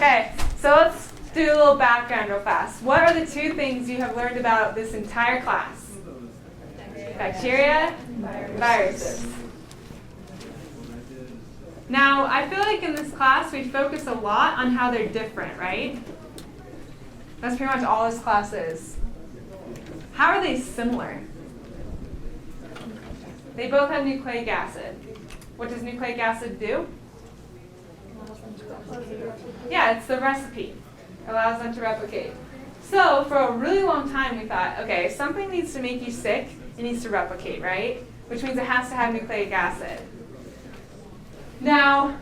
Okay, so let's do a little background real fast. What are the two things you have learned about this entire class? Bacteria, viruses. Now, I feel like in this class we focus a lot on how they're different, right? That's pretty much all this class is. How are they similar? They both have nucleic acid. What does nucleic acid do? Yeah, it's the recipe. It allows them to replicate. So for a really long time we thought, okay, if something needs to make you sick, it needs to replicate, right? Which means it has to have nucleic acid. Now,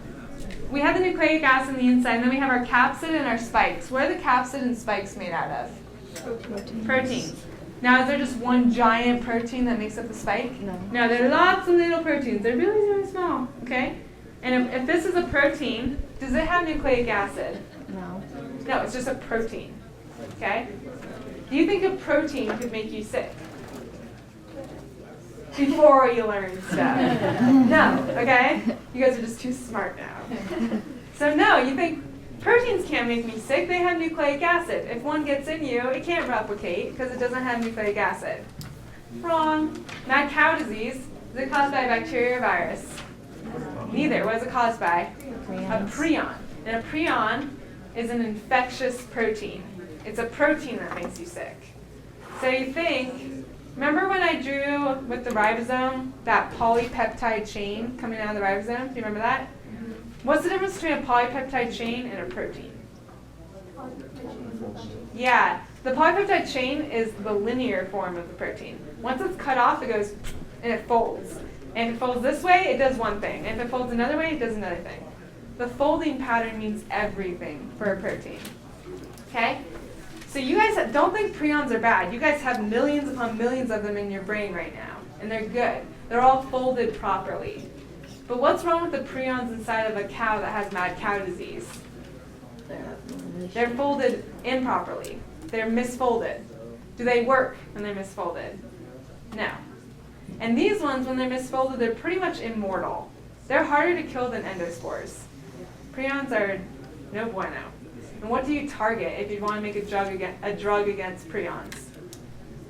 we have the nucleic acid on the inside, and then we have our capsid and our spikes. What are the capsid and spikes made out of? Proteins. Now, is there just one giant protein that makes up the spike? No, there are lots of little proteins. They're really, really small, okay? And if this is a protein, does it have nucleic acid? No. No, it's just a protein, okay? Do you think a protein could make you sick? Before you learn stuff. No, okay? You guys are just too smart now. So no, you think proteins can't make me sick, they have nucleic acid. If one gets in you, it can't replicate because it doesn't have nucleic acid. Wrong. Mad cow disease, is it caused by a bacteria or virus? Neither. What is it caused by? A prion. And a prion is an infectious protein. It's a protein that makes you sick. So you think, remember when I drew with the ribosome, that polypeptide chain coming out of the ribosome? Do you remember that? What's the difference between a polypeptide chain and a protein? Yeah, the polypeptide chain is the linear form of the protein. Once it's cut off, it goes and it folds. And if it folds this way, it does one thing. And if it folds another way, it does another thing. The folding pattern means everything for a protein. Okay? So you guys don't think prions are bad. You guys have millions upon millions of them in your brain right now. And they're good. They're all folded properly. But what's wrong with the prions inside of a cow that has mad cow disease? They're folded improperly. They're misfolded. Do they work when they're misfolded? No. And these ones, when they're misfolded, they're pretty much immortal. They're harder to kill than endospores. Prions are no bueno. And what do you target if you want to make a drug against prions?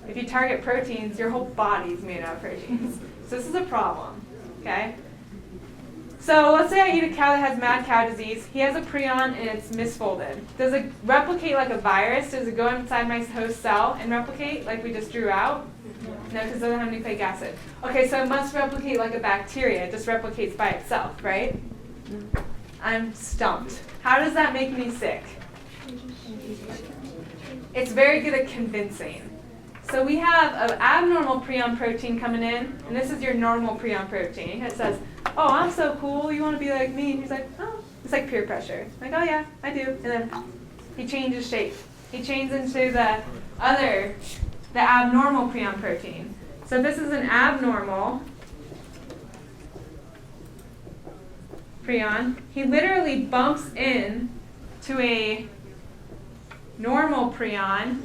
If you target proteins, your whole body's made out of proteins. So this is a problem, okay? So let's say I eat a cow that has mad cow disease. He has a prion and it's misfolded. Does it replicate like a virus? Does it go inside my host cell and replicate like we just drew out? No, because it doesn't have nucleic acid. Okay, so it must replicate like a bacteria. It just replicates by itself, right? I'm stumped. How does that make me sick? It's very good at convincing. So we have an abnormal prion protein coming in, and this is your normal prion protein. It says, oh, I'm so cool, you want to be like me? And he's like, oh, it's like peer pressure. Like, oh yeah, I do. And then he changes shape. He changes into the abnormal prion protein. So this is an abnormal prion. He literally bumps in to a normal prion.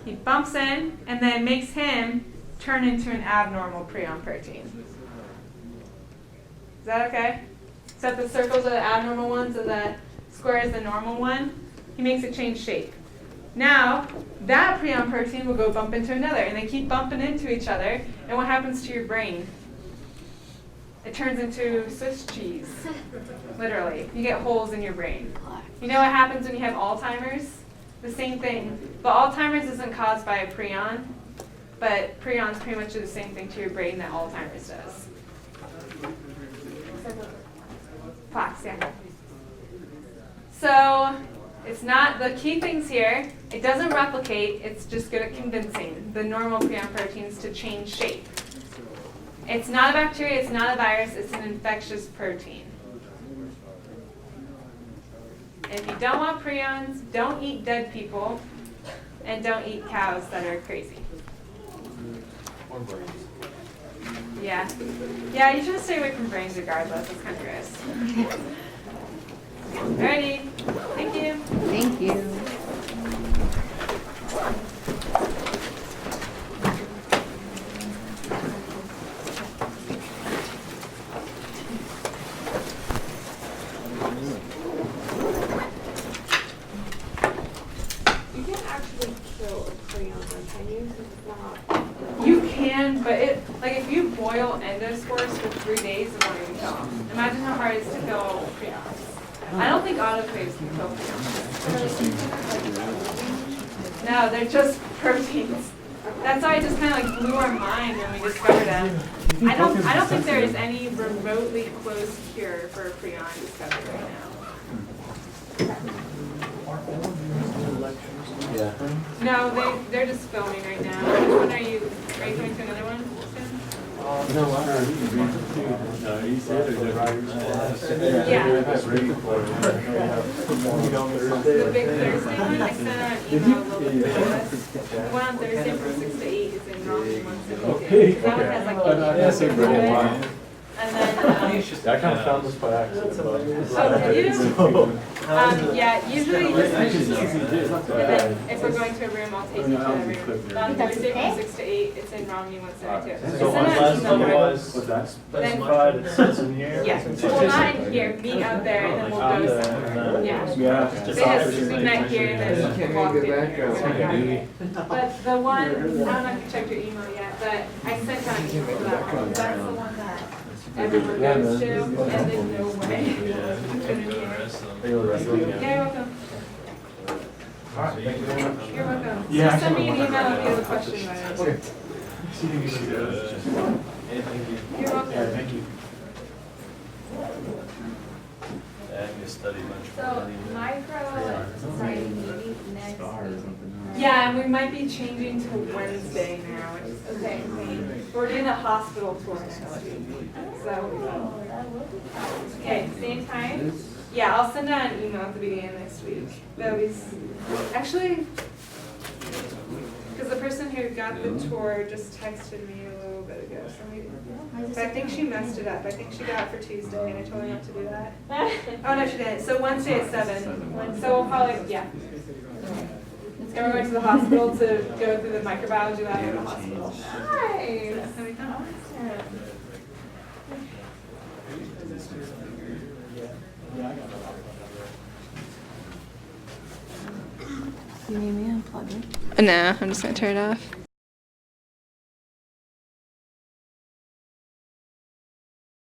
He bumps in and then makes him turn into an abnormal prion protein. Is that okay? So the circles are the abnormal ones and the square is the normal one. He makes it change shape. Now, that prion protein will go bump into another, and they keep bumping into each other, and what happens to your brain? It turns into Swiss cheese, literally. You get holes in your brain. You know what happens when you have Alzheimer's? The same thing. But Alzheimer's isn't caused by a prion, but prions pretty much do the same thing to your brain that Alzheimer's does. Plaques, yeah. So, it's not, the key things here, it doesn't replicate, it's just good at convincing the normal prion proteins to change shape. It's not a bacteria, it's not a virus, it's an infectious protein. And if you don't want prions, don't eat dead people, and don't eat cows that are crazy. Or brains. Yeah. Yeah, you should stay away from brains regardless, it's kind of gross. Alrighty, thank you. Thank you. You can, but if you boil endospores for 3 days, it won't even kill them. Imagine how hard it is to kill prions. I don't think autoclaves can kill prions. No, they're just proteins. That's why it just kind of like blew our mind when we discovered them. I don't think there is any remotely close cure for a prion discovered right now. Yeah. No, they're just filming right now. Which one are you going to another one soon? No, he said it was Yeah. That's ready for it. The big Thursday one, I sent out an email a little bit before this. The one on Thursday from 6 to 8 is in Rocky 172. That one has like Yes, it really was. And then, I kind of found this by accident. oh, did you? Yeah, usually and then if we're going to a room, I'll take you to the room. On Thursday from 6 to 8, it's in Romney 172. So one last one was specified, it sits in here. Yeah, well, not in here, meet out there, and then we'll go somewhere. Yeah. Yeah. They just we met here and then walked in here. But the one, I don't know if you checked your email yet, but I sent out an email for that one. That's the one that everyone goes to, and there's no way it's gonna be here. Yeah, you're welcome. You're welcome. Yeah, Just send me an email if you have a question about it. Okay. You're welcome. Yeah, thank you. I can study much. So micro society meeting next week. Yeah, and we might be changing to Wednesday now, which is okay. We're doing a hospital tour next week. So, okay, same time? Yeah, I'll send out an email at the beginning of next week. That'll be, actually, because the person who got the tour just texted me a little bit ago. But I think she messed it up. I think she got it for Tuesday, and I told her not to do that. Oh, no, she didn't. So Wednesday at 7. So we'll probably, yeah. And we're going to the hospital to go through the microbiology lab at the hospital. Nice. That'll be fun. You need me to unplug it? No, I'm just going to turn it off.